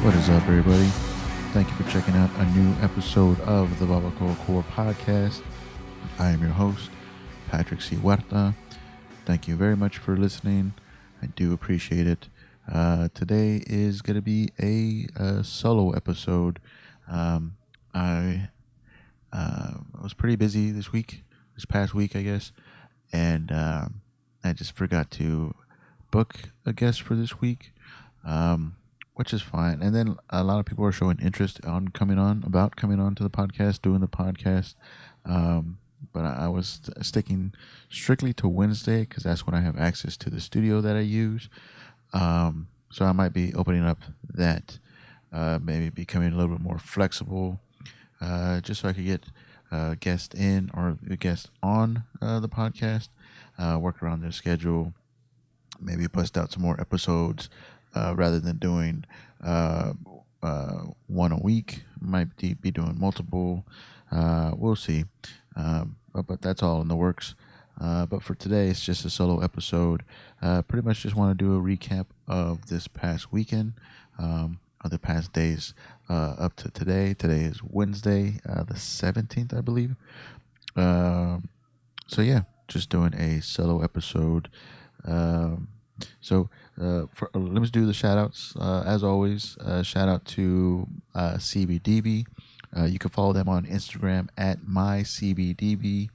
What is up, everybody? Thank you for checking out a new episode of the BarbacoaCore Podcast. I am your host, Patrick C. Huerta. Thank you very much for listening. I do appreciate it. Today is going to be a solo episode. I was pretty busy this past week, I guess, and I just forgot to book a guest for this week. Which is fine. And then a lot of people are showing interest on coming on to the podcast, doing the podcast. But I was sticking strictly to Wednesday because that's when I have access to the studio that I use. So I might be opening up that, maybe becoming a little bit more flexible, just so I could get a guest in or a guest on the podcast, work around their schedule, maybe bust out some more episodes. Rather than doing one a week, might be doing multiple. We'll see. But that's all in the works. But for today, it's just a solo episode. Pretty much just want to do a recap of this past weekend, of the past days up to today. Today is Wednesday, the 17th, I believe. So yeah, just doing a solo episode. Let me do the shout outs. As always, shout out to CBDB. You can follow them on Instagram at mycbdb,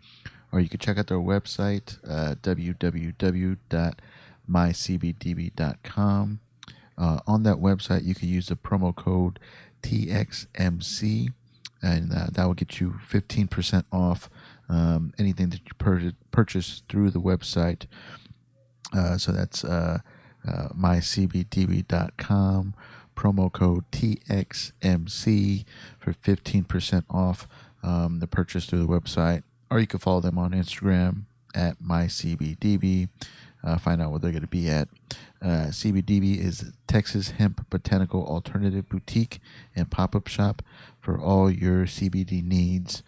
or you can check out their website, www.mycbdb.com. On that website, you can use the promo code TXMC, and that will get you 15% off anything that you purchase through the website. So that's mycbdb.com, promo code TXMC for 15% off the purchase through the website. Or you can follow them on Instagram at mycbdb. Find out where they're going to be at. CBDB is Texas Hemp Botanical Alternative Boutique and Pop-Up Shop for all your CBD needs.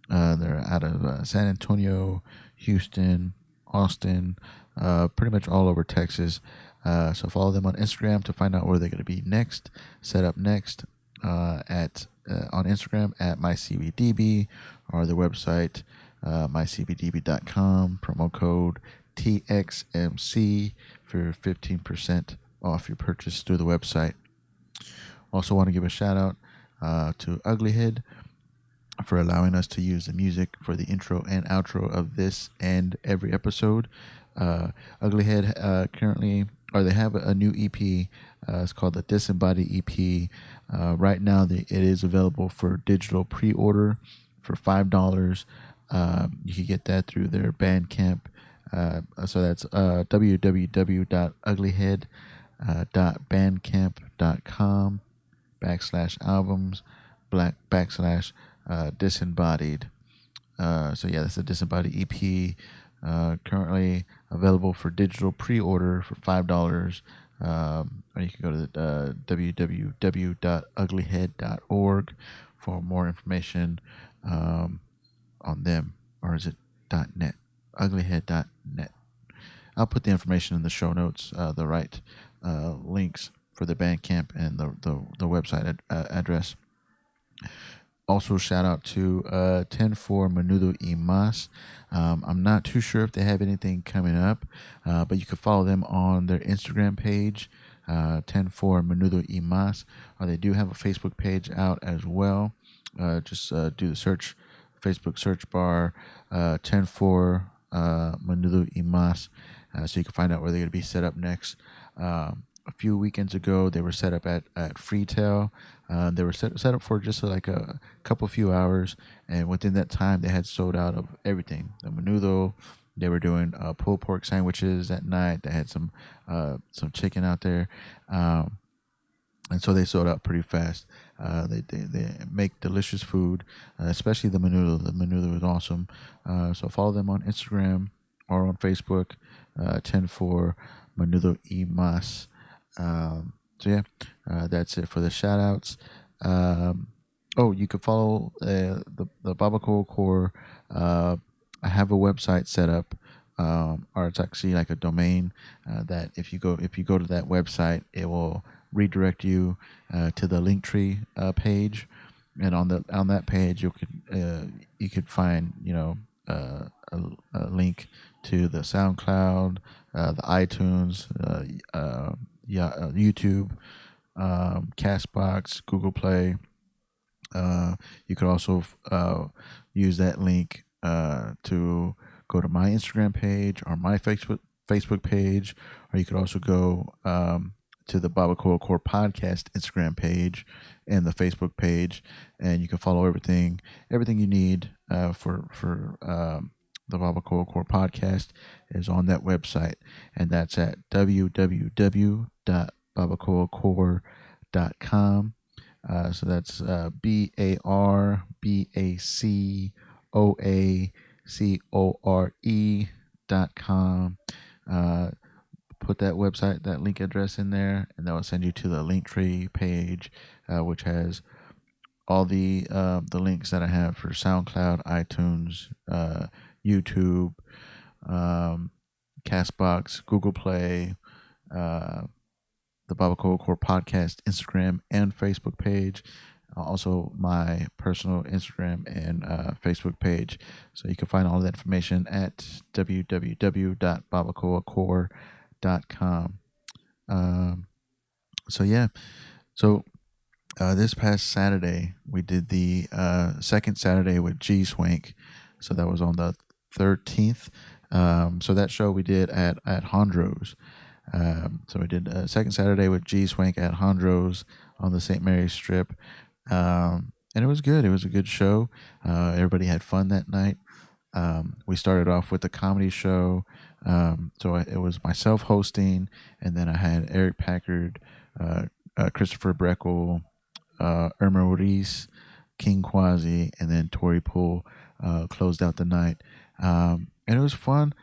They're out of San Antonio, Houston, Austin, pretty much all over Texas. So follow them on Instagram to find out where they're going to be next. Set up next on Instagram at mycbdb, or the website mycbdb.com. Promo code TXMC for 15% off your purchase through the website. Also want to give a shout out to Uglyhead for allowing us to use the music for the intro and outro of this and every episode. Uglyhead they have a new EP. It's called the Disembodied EP. Right now, it is available for digital pre-order for $5. You can get that through their Bandcamp. So that's www.uglyhead.bandcamp.com /albums /disembodied. So yeah, that's the Disembodied EP. Currently available for digital pre-order for $5. Or you can go to www.uglyhead.org for more information on them. Or is it .net? Uglyhead.net. I'll put the information in the show notes, the right links for the Bandcamp and the website address. Also, shout out to 10-4 Menudo y Mas. I'm not too sure if they have anything coming up, but you can follow them on their Instagram page, 10-4 Menudo y Mas. They do have a Facebook page out as well. Just do the search, Facebook search bar, 10-4 Menudo y Mas, so you can find out where they're going to be set up next. A few weekends ago, they were set up at Freetail. They were set up for just like a few hours, and within that time, they had sold out of everything. The menudo, they were doing pulled pork sandwiches at night. They had some chicken out there, and so they sold out pretty fast. They make delicious food, especially the menudo. The menudo is awesome. So follow them on Instagram or on Facebook, 10-4 Menudo y Mas. So yeah, that's it for the shout outs. You can follow the BarbacoaCore. I have a website set up, or it's actually like a domain that if you go to that website, it will redirect you to the Linktree page, and on that page you could find a link to the SoundCloud, the iTunes, YouTube, Castbox, Google Play. You could also use that link to go to my Instagram page or my Facebook page, or you could also go to the BarbacoaCore Podcast Instagram page and the Facebook page, and you can follow everything you need for the BarbacoaCore Podcast is on that website, and that's at www.barbacoacore.com. So that's BarbacoaCore.com. Put that website, that link address in there, and that will send you to the Linktree page, which has all the links that I have for SoundCloud, iTunes, YouTube, Castbox, Google Play, the BarbacoaCore Podcast Instagram and Facebook page, also my personal Instagram and Facebook page. So you can find all that information at www.barbacoacore.com. So yeah, so this past Saturday we did the second Saturday with G Swank. So that was on the 13th. So that show we did at JaJaJandro's. So we did second Saturday with G Swank at JaJaJandro's on the St. Mary's Strip. And it was good. It was a good show. Everybody had fun that night. We started off with the comedy show. So it was myself hosting, and then I had Eric Packard, Christopher Breckel, Irma Reese, King Quasi, and then Tori Poole closed out the night. And it was fun.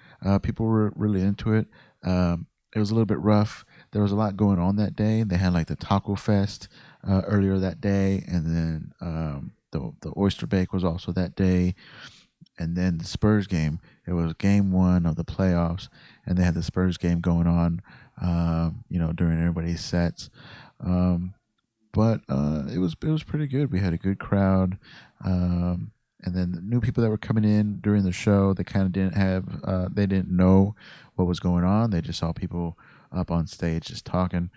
People were really into it. It was a little bit rough. There was a lot going on that day. They had like the Taco Fest earlier that day, and then the Oyster Bake was also that day, and then the Spurs game. It was game one of the playoffs, and they had the Spurs game going on, during everybody's sets. But it was pretty good. We had a good crowd. And then the new people that were coming in during the show, they kind of they didn't know what was going on. They just saw people up on stage just talking.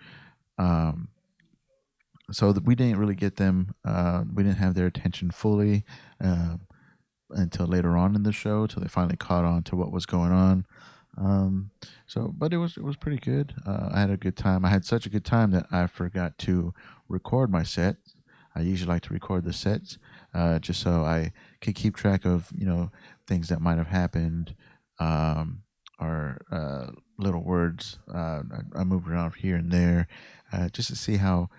So we didn't really get them. We didn't have their attention fully until later on in the show, till they finally caught on to what was going on. But it was pretty good. I had a good time. I had such a good time that I forgot to record my set. I usually like to record the sets, just so I could keep track of things that might have happened, or little words. I moved around here and there, just to see how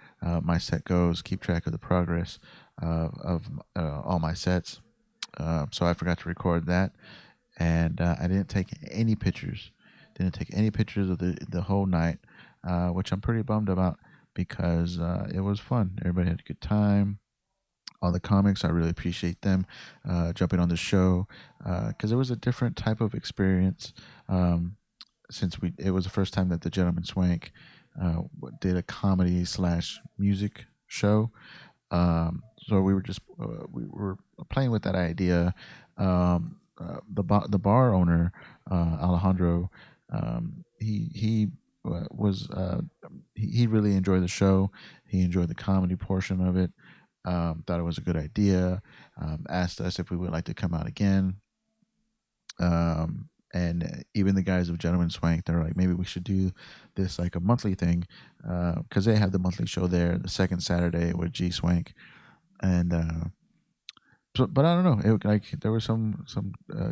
my set goes. Keep track of the progress of all my sets. So I forgot to record that, and I didn't take any pictures. Didn't take any pictures of the whole night, which I'm pretty bummed about, because it was fun. Everybody had a good time. All the comics, I really appreciate them jumping on the show, because it was a different type of experience. Since it was the first time that the Gentleman Swank did a comedy / music show. So we were playing with that idea. The bar owner, Alejandro, he really enjoyed the show. He enjoyed the comedy portion of it. Thought it was a good idea. Asked us if we would like to come out again. And even the guys of Gentleman Swank, they're like, maybe we should do this like a monthly thing, because they have the monthly show there, the second Saturday with G Swank. And but I don't know, there were some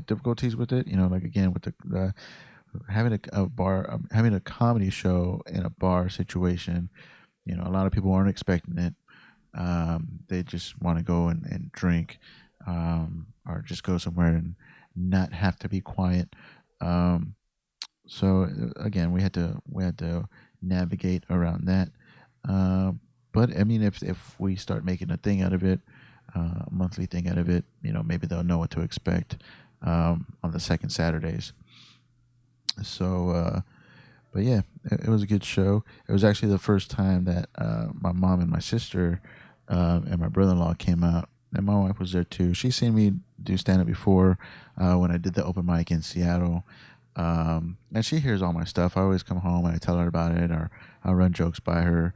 difficulties with it, like again with the having a bar, having a comedy show in a bar situation. A lot of people aren't expecting it. They just want to go and drink, or just go somewhere and not have to be quiet. So again, we had to navigate around that. But I mean, if we start making a thing out of it, a monthly thing out of it, maybe they'll know what to expect on the second Saturdays. So But yeah, it was a good show. It was actually the first time that my mom and my sister and my brother-in-law came out, and my wife was there too. She's seen me do stand-up before when I did the open mic in Seattle, and she hears all my stuff. I always come home and I tell her about it, or I'll run jokes by her,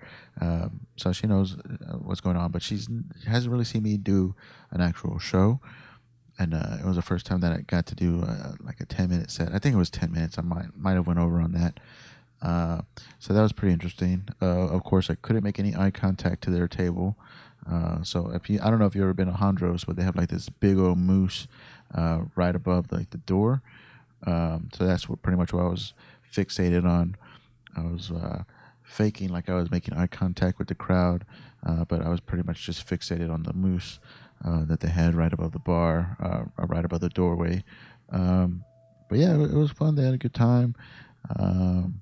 so she knows what's going on. But she hasn't really seen me do an actual show, and it was the first time that I got to do like a 10-minute set. I think it was 10 minutes. I might have went over on that. So that was pretty interesting. Of course, I couldn't make any eye contact to their table. So I don't know if you've ever been to JaJaJandro's, but they have like this big old moose right above like the door. So that's pretty much what I was fixated on. I was faking like I was making eye contact with the crowd, but I was pretty much just fixated on the moose that they had right above the bar, right above the doorway. But yeah, it was fun. They had a good time. And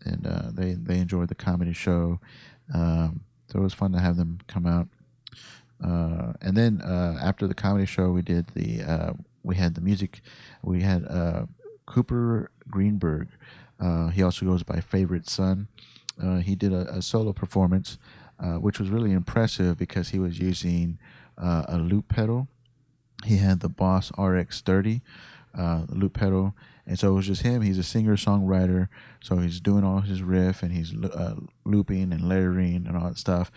they enjoyed the comedy show. So it was fun to have them come out. And then after the comedy show, we had the music. We had Cooper Greenberg. He also goes by Favorite Son. He did a solo performance, which was really impressive because he was using a loop pedal. He had the Boss RX-30 loop pedal, and so it was just him. He's a singer-songwriter, so he's doing all his riff, and he's looping and layering and all that stuff.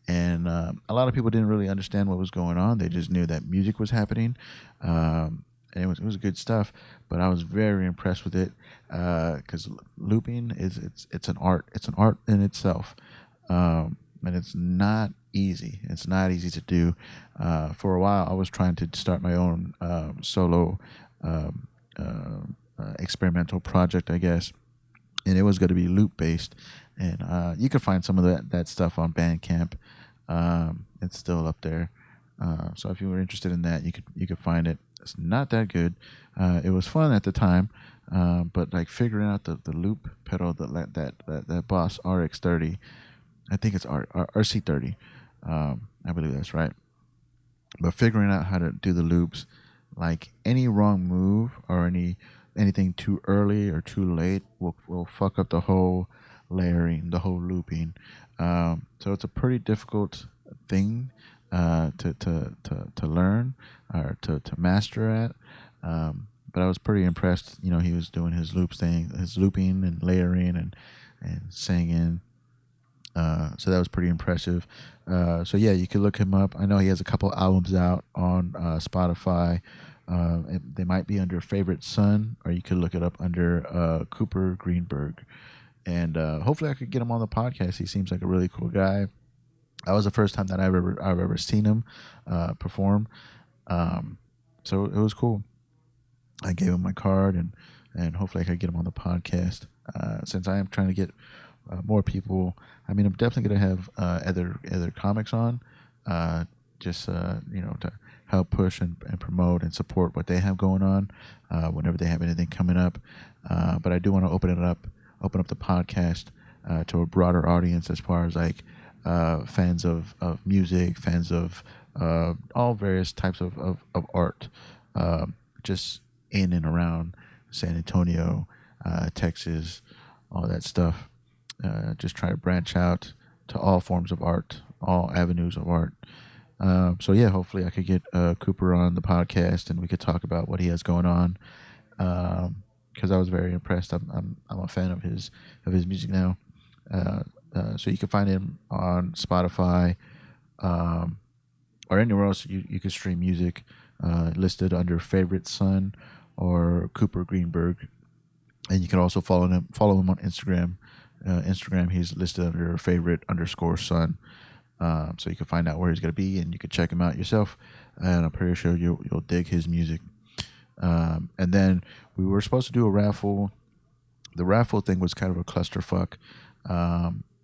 And a lot of people didn't really understand what was going on. They just knew that music was happening, and it was good stuff. But I was very impressed with it because looping it's an art. It's an art in itself, and it's not easy. It's not easy to do. For a while, I was trying to start my own solo experimental project, I guess, and it was going to be loop based. And you can find some of that stuff on Bandcamp. It's still up there. So if you were interested in that, you could find it. It's not that good. It was fun at the time, but like figuring out the loop pedal that Boss RX-30, I think it's RC-30. I believe that's right. But figuring out how to do the loops, like any wrong move or anything too early or too late will fuck up the whole layering, the whole looping. So it's a pretty difficult thing to learn or to master at. But I was pretty impressed. You know, he was doing his his looping and layering and singing. So that was pretty impressive. So yeah, you could look him up. I know he has a couple albums out on Spotify. They might be under Favorite Son, or you could look it up under Cooper Greenberg. And hopefully I could get him on the podcast. He seems like a really cool guy. That was the first time that I've ever seen him perform. So it was cool. I gave him my card, and hopefully I could get him on the podcast. Since I am trying to get more people. I mean, I'm definitely going to have other comics on, just to help push and promote and support what they have going on whenever they have anything coming up. But I do want to open up the podcast to a broader audience as far as like fans of music, fans of all various types of art, just in and around San Antonio, Texas, all that stuff. Just try to branch out to all forms of art, all avenues of art. So yeah, hopefully I could get Cooper on the podcast and we could talk about what he has going on. Because I was very impressed. I'm a fan of his music now. So you can find him on Spotify, or anywhere else you can stream music, listed under Favorite Son or Cooper Greenberg. And you can also follow him on Instagram. Instagram, he's listed under favorite_son. So you can find out where he's going to be, and you can check him out yourself. And I'm pretty sure you'll dig his music. And then we were supposed to do a raffle. The raffle thing was kind of a clusterfuck,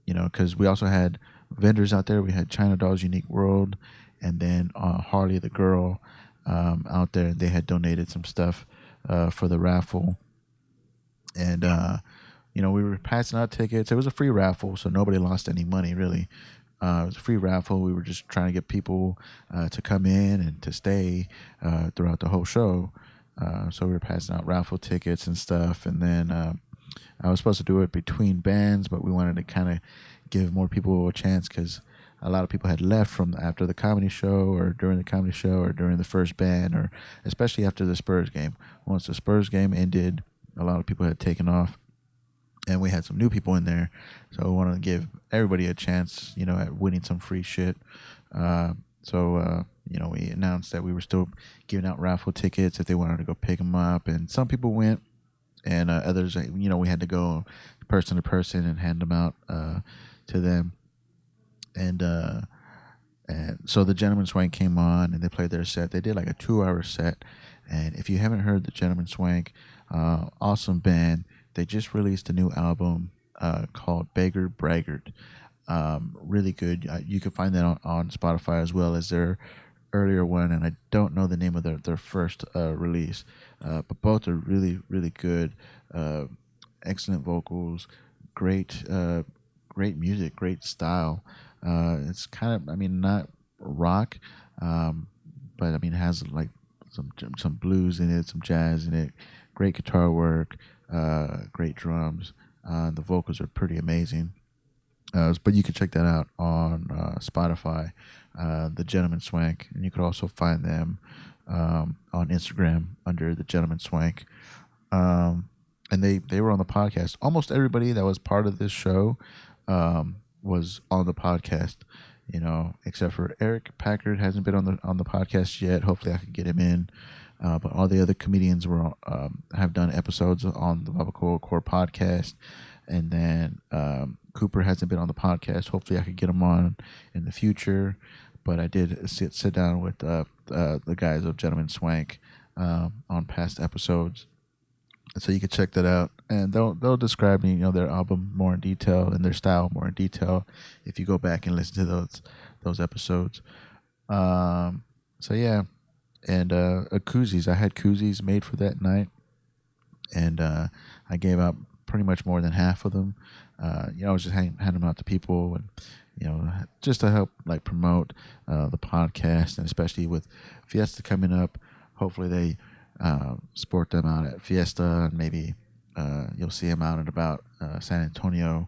because we also had vendors out there. We had China Doll's Unique World, and then Harley the Girl out there. They had donated some stuff for the raffle. And we were passing out tickets. It was a free raffle, so nobody lost any money, really. It was a free raffle. We were just trying to get people to come in and to stay throughout the whole show. So we were passing out raffle tickets and stuff. And then I was supposed to do it between bands, but we wanted to kind of give more people a chance because a lot of people had left from after the comedy show or during the comedy show or during the first band or especially after the Spurs game. Once the Spurs game ended, a lot of people had taken off and we had some new people in there. So we wanted to give everybody a chance, at winning some free shit. We announced that we were still giving out raffle tickets if they wanted to go pick them up. And some people went and others, we had to go person to person and hand them out to them. And so the Gentleman Swank came on and they played their set. They did like a 2-hour set. And if you haven't heard the Gentleman Swank, awesome band. They just released a new album called Beggar Braggart. Really good. You can find that on Spotify as well as their earlier one. And I don't know the name of their first release. But both are really, really good. Excellent vocals. Great music. Great style. It's kind of, not rock, but it has like some blues in it, some jazz in it. Great guitar work, great drums. The vocals are pretty amazing. But you can check that out on Spotify, The Gentleman Swank, and you could also find them on Instagram under The Gentleman Swank. And they were on the podcast. Almost everybody that was part of this show was on the podcast, except for Eric Packard hasn't been on the podcast yet. Hopefully, I can get him in. But all the other comedians have done episodes on the BarbacoaCore Podcast, and then Cooper hasn't been on the podcast. Hopefully, I could get him on in the future. But I did sit down with the guys of Gentleman Swank on past episodes. So you can check that out, and they'll describe their album more in detail and their style more in detail if you go back and listen to those episodes. So yeah, and koozies. I had koozies made for that night, and I gave out pretty much more than half of them. I was just handing them out to people, and just to help promote the podcast, and especially with Fiesta coming up. Hopefully they sport them out at Fiesta, and maybe you'll see them out and about San Antonio.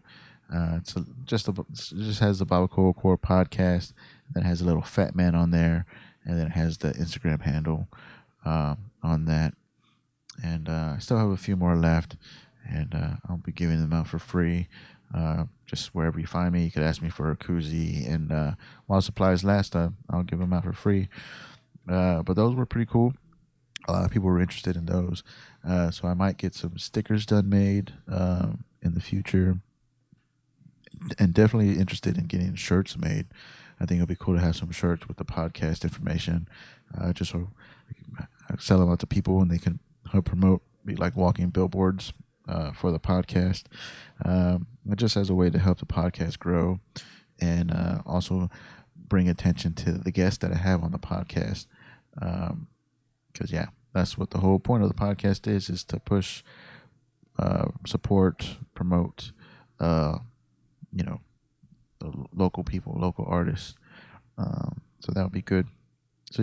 It just has the BarbacoaCore Podcast, then has a little fat man on there, and then it has the Instagram handle on that. And I still have a few more left, and I'll be giving them out for free. Just wherever you find me, you could ask me for a koozie, and while supplies last, I'll give them out for free. But those were pretty cool. A lot of people were interested in those, so I might get some stickers made in the future, and definitely interested in getting shirts made. I think it'll be cool to have some shirts with the podcast information, just so I can sell them out to people and they can help promote, be like walking billboards for the podcast, just as a way to help the podcast grow, and also bring attention to the guests that I have on the podcast. Because that's what the whole point of the podcast is to push, support, promote, the local people, local artists. So that would be good. So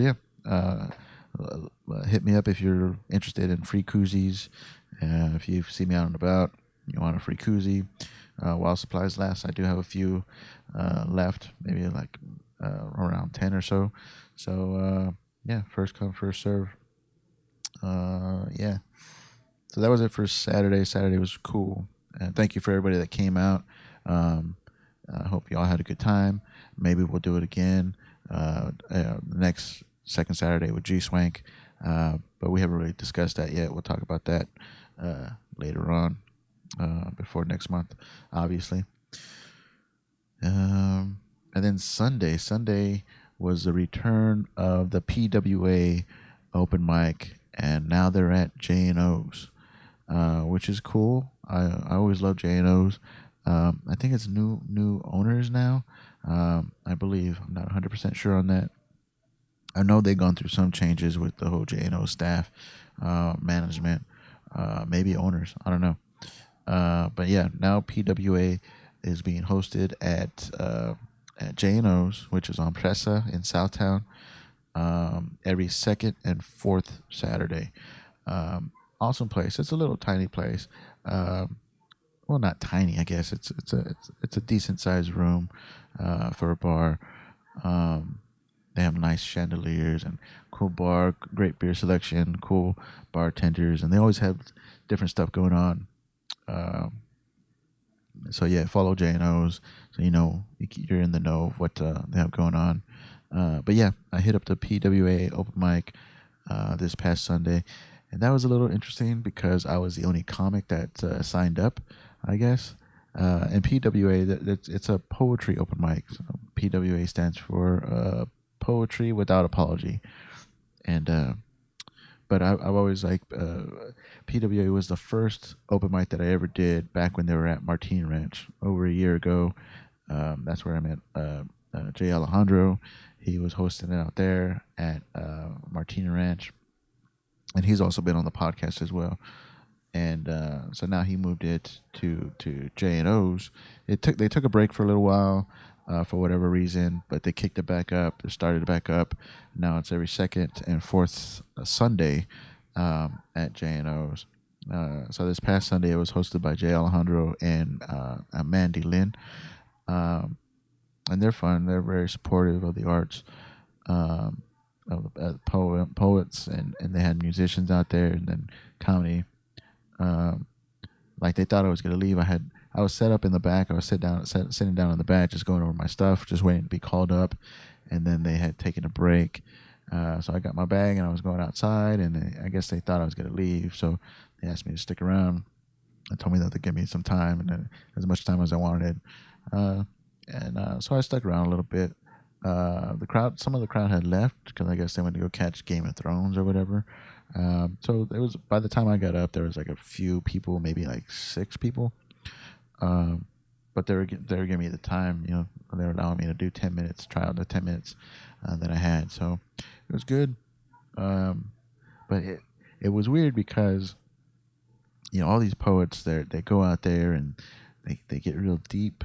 hit me up if you're interested in free koozies. If you see me out and about, you want a free koozie. While supplies last, I do have a few left, maybe around 10 or so. So first come, first serve. So that was it for Saturday. Saturday was cool, and thank you for everybody that came out. I hope you all had a good time. Maybe we'll do it again next second Saturday with G Swank, but we haven't really discussed that yet. We'll talk about that later on, before next month, obviously. And then Sunday was the return of the PWA open mic, and now they're at J&O's, which is cool. I always love J&O's. I think it's new owners now. I believe. I'm not 100% sure on that. I know they've gone through some changes with the whole J&O staff, management, maybe owners. I don't know. But yeah, now PWA is being hosted at J&O's, which is on Presa in Southtown, every second and fourth Saturday. Awesome place. It's a little tiny place. well, not tiny, I guess. It's a decent sized room for a bar. Um, they have nice chandeliers and cool bar, great beer selection, cool bartenders, and they always have different stuff going on. Um, so yeah, follow JNO's so you're in the know of what they have going on. But yeah, I hit up the PWA open mic this past Sunday, and that was a little interesting because I was the only comic that signed up, I guess. And PWA, it's a poetry open mic. So PWA stands for Poetry Without Apology, and but I've always liked PWA was the first open mic that I ever did back when they were at Martini Ranch over a year ago. That's where I met JaJaJandro. He was hosting it out there at Martini Ranch, and he's also been on the podcast as well. And so now he moved it to J and O's. They took a break for a little while for whatever reason, but they kicked it back up. They started it back up. Now it's every second and fourth Sunday at J and O's. So this past Sunday it was hosted by Jay Alejandro and Mandy Lynn, and they're fun. They're very supportive of the arts. Of poets, and they had musicians out there, and then comedy. Um, like they thought I was gonna leave. I was set up in the back. I was sitting down in the back, just going over my stuff, just waiting to be called up. And then they had taken a break, so I got my bag and I was going outside. And I guess they thought I was gonna leave, so they asked me to stick around. And told me that they'd give me some time and as much time as I wanted. So I stuck around a little bit. Some of the crowd had left because I guess they went to go catch Game of Thrones or whatever. So it was by the time I got up, there was like a few people, maybe like 6 people. But they were giving me the time, they were allowing me to do 10 minutes, try out the 10 minutes that I had. So it was good. But it was weird because all these poets they go out there and they get real deep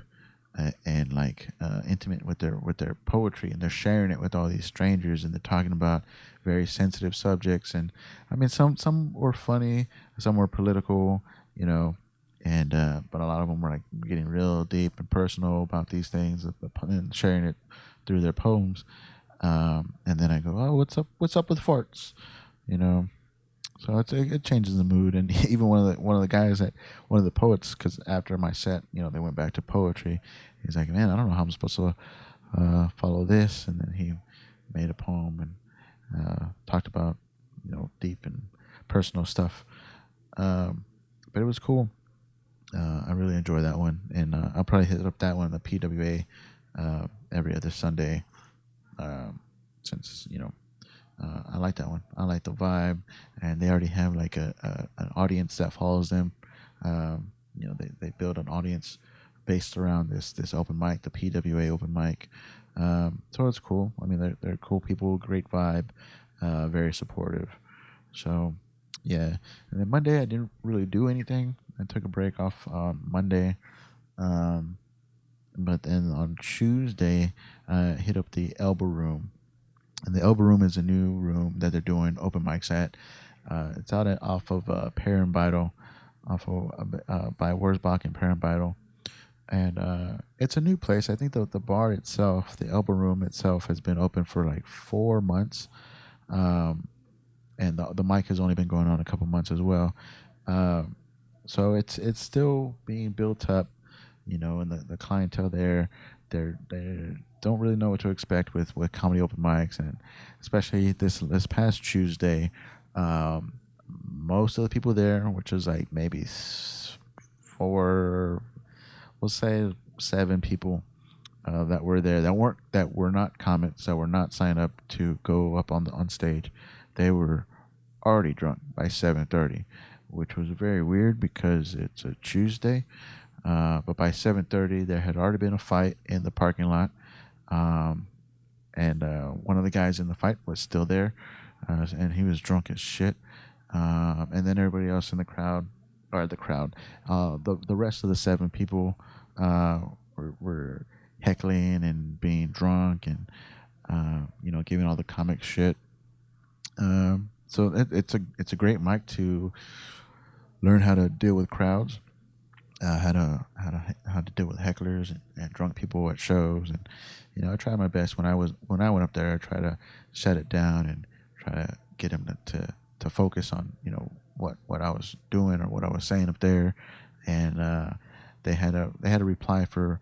and like intimate with their poetry, and they're sharing it with all these strangers, and they're talking about very sensitive subjects. And I mean, some were funny, some were political, and but a lot of them were like getting real deep and personal about these things and sharing it through their poems. And then I go, oh, what's up with farts, So it changes the mood. And even one of the guys one of the poets, because after my set, they went back to poetry. He's like, man, I don't know how I'm supposed to follow this. And then he made a poem and talked about deep and personal stuff. But it was cool. I really enjoyed that one, and I'll probably hit up that one, the PWA, every other Sunday, since I like that one. I like the vibe, and they already have like an audience that follows them. They build an audience based around this open mic, the PWA open mic. So it's cool. I mean, they're cool people, great vibe, very supportive. So yeah. And then Monday I didn't really do anything. I took a break off on Monday. But then on Tuesday I hit up the Elbow Room. And the Elbow Room is a new room that they're doing open mics at. It's off of Vital, off of by Wurzbach and Vital. And it's a new place. I think the bar itself, the Elbow Room itself, has been open for like 4 months. And the mic has only been going on a couple months as well. So it's still being built up, and the clientele there, they don't really know what to expect with comedy open mics, and especially this past Tuesday, most of the people there, which was like maybe 4, we'll say 7 people that were there that were not comics, that were not signed up to go up on stage. They were already drunk by 7:30, which was very weird because it's a Tuesday. But by 7:30, there had already been a fight in the parking lot, and one of the guys in the fight was still there, and he was drunk as shit. And then everybody else in the crowd, the rest of the 7 people were heckling and being drunk and giving all the comic shit. So it's a great mic to learn how to deal with crowds. how to deal with hecklers and drunk people at shows, and I tried my best when I went up there. I try to shut it down and try to get them to focus on what I was doing or what I was saying up there, and they had a reply for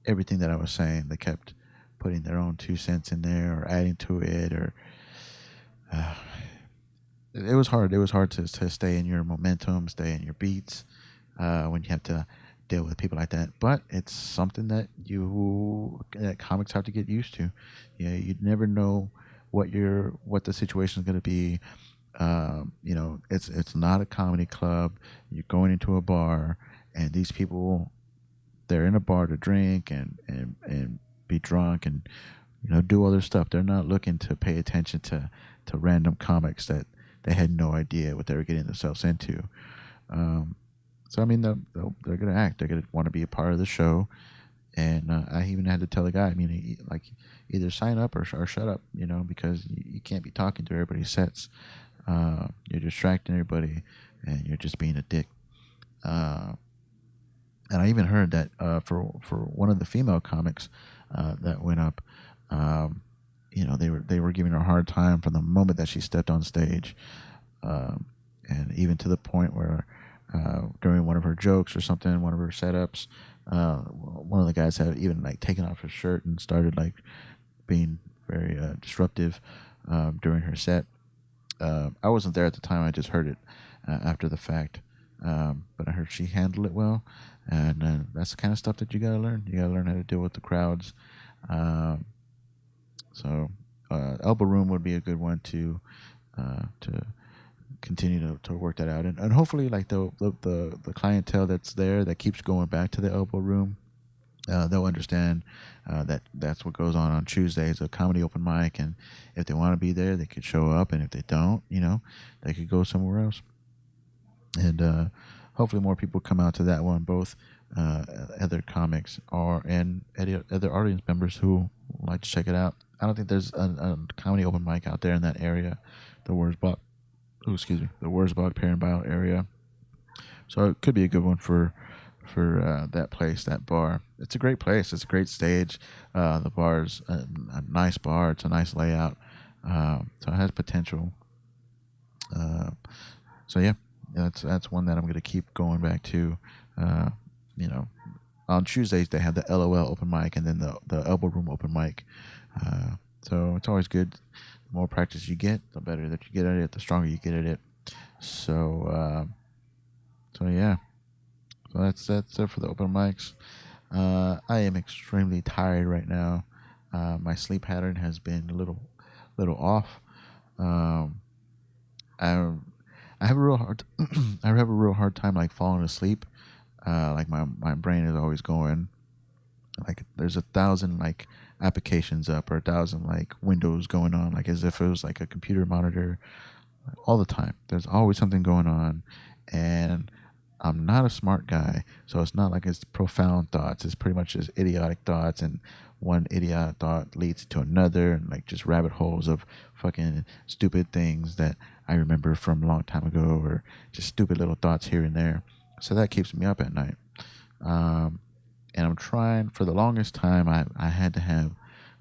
everything that I was saying. They kept putting their own 2 cents in there or adding to it, or uh, it was hard. It was hard to stay in your momentum, stay in your beats when you have to deal with people like that. But it's something that comics have to get used to. You never know what the situation is going to be. It's not a comedy club. You're going into a bar, and these people, they're in a bar to drink and be drunk and do other stuff. They're not looking to pay attention to random comics that they had no idea what they were getting themselves into. Um, so I mean, they're gonna act. They're gonna want to be a part of the show. And I even had to tell the guy, I mean, like, either sign up or shut up, because you can't be talking to everybody's sets. You're distracting everybody, and you're just being a dick. Uh, and I even heard that for one of the female comics that went up, um, they were giving her a hard time from the moment that she stepped on stage, um, and even to the point where during one of her jokes or something, one of her setups, one of the guys had even like taken off his shirt and started like being very disruptive during her set. I wasn't there at the time. I just heard it after the fact. But I heard she handled it well, and that's the kind of stuff that you gotta learn. You gotta learn how to deal with the crowds. Um, so elbow room would be a good one to continue to work that out, and hopefully like the clientele that's there that keeps going back to the elbow room, they'll understand that that's what goes on Tuesdays, a comedy open mic, and if they want to be there, they could show up, and if they don't, they could go somewhere else. And hopefully more people come out to that one, both other comics and other audience members who like to check it out. I don't think there's a comedy open mic out there in that area, the Wurzbach, the Wurzbach Perrenbile area. So it could be a good one for that place, that bar. It's a great place. It's a great stage. The bar's a nice bar. It's a nice layout. So it has potential. Uh, so yeah, that's one that I'm gonna keep going back to. Uh, you know, on Tuesdays they have the LOL open mic and then the elbow room open mic. So it's always good. The more practice you get, the better that you get at it. The stronger you get at it. So yeah. So that's it for the open mics. I am extremely tired right now. My sleep pattern has been a little off. Um, I I have a real hard I have a real hard time like falling asleep. Like my brain is always going, like there's 1,000 like applications up or 1,000 like windows going on, like as if it was like a computer monitor all the time. There's always something going on, and I'm not a smart guy, so it's not like it's profound thoughts. It's pretty much just idiotic thoughts, and one idiotic thought leads to another, and like just rabbit holes of fucking stupid things that I remember from a long time ago, or just stupid little thoughts here and there. So that keeps me up at night. Um, and I'm trying for the longest time. I had to have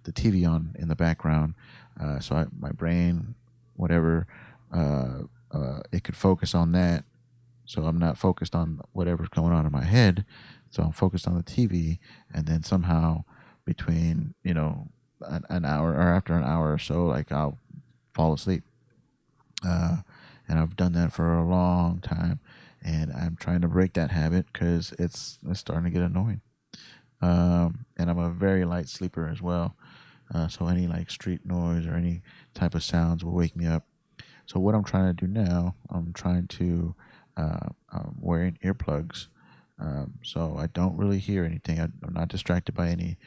the TV on in the background, my brain, whatever, it could focus on that. So I'm not focused on whatever's going on in my head. So I'm focused on the TV, and then somehow between an hour or after an hour or so, like I'll fall asleep. Uh, and I've done that for a long time, and I'm trying to break that habit because it's starting to get annoying. And I'm a very light sleeper as well. So any like street noise or any type of sounds will wake me up. So what I'm trying to do now, I'm trying to wearing earplugs, so I don't really hear anything. I'm not distracted by any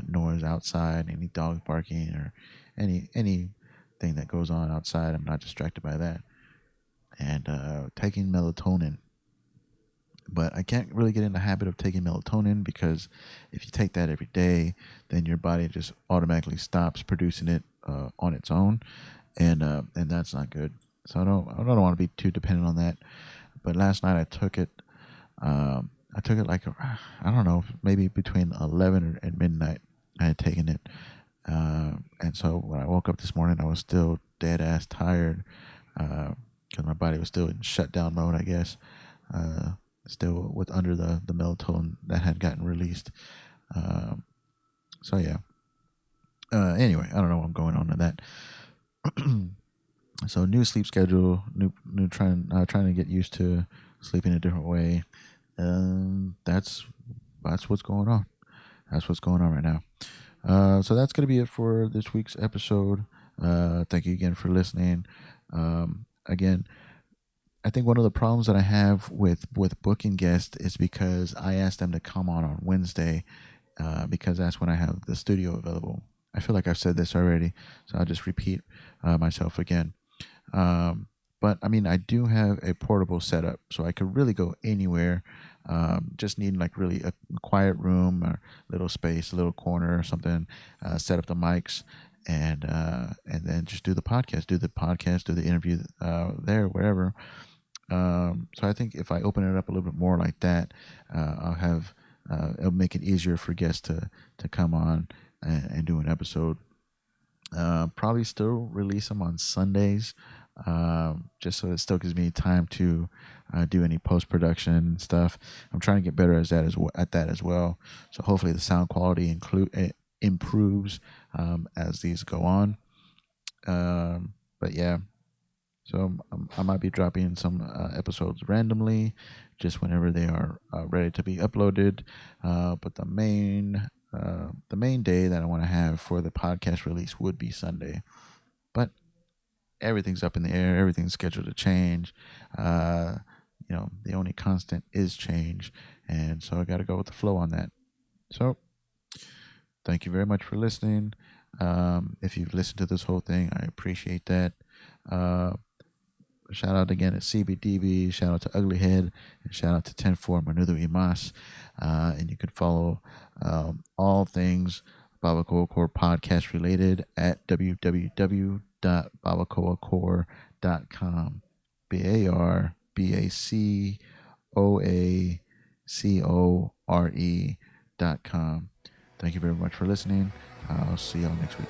noise outside, any dogs barking or anything that goes on outside. I'm not distracted by that. And taking melatonin, but I can't really get in the habit of taking melatonin because if you take that every day, then your body just automatically stops producing it on its own, and that's not good. So I don't want to be too dependent on that. But last night I took it. I took it like, I don't know, maybe between 11 and midnight. I had taken it. And so when I woke up this morning, I was still dead ass tired because my body was still in shutdown mode, I guess. Still with under the melatonin that had gotten released. So yeah. Anyway, I don't know what I'm going on to that. So new sleep schedule, new trying to get used to sleeping a different way. That's what's going on. That's what's going on right now. So that's gonna be it for this week's episode. Thank you again for listening. Again, I think one of the problems that I have with booking guests is because I ask them to come on Wednesday because that's when I have the studio available. I feel like I've said this already, so I'll just repeat myself again. But I mean, I do have a portable setup, so I could really go anywhere. Just need like really a quiet room or little space, a little corner or something. Set up the mics and then just do the podcast, do the interview there, wherever. So I think if I open it up a little bit more like that, I'll have it'll make it easier for guests to come on and do an episode. Probably still release them on Sundays, just so it still gives me time to do any post production stuff. I'm trying to get better at that as well. So hopefully the sound quality improves as these go on. But yeah, so I might be dropping some episodes randomly, just whenever they are ready to be uploaded. But the main day that I want to have for the podcast release would be Sunday. But everything's up in the air. Everything's scheduled to change. The only constant is change, and so I got to go with the flow on that. So thank you very much for listening. If you've listened to this whole thing, I appreciate that. Shout out again at CBDB, shout out to Uglyhead, and shout out to 10-4 Menudo Imas. And you can follow all things BarbacoaCore Podcast related at www.barbacoacore.com. BarbacoaCore.com. Thank you very much for listening. I'll see y'all next week.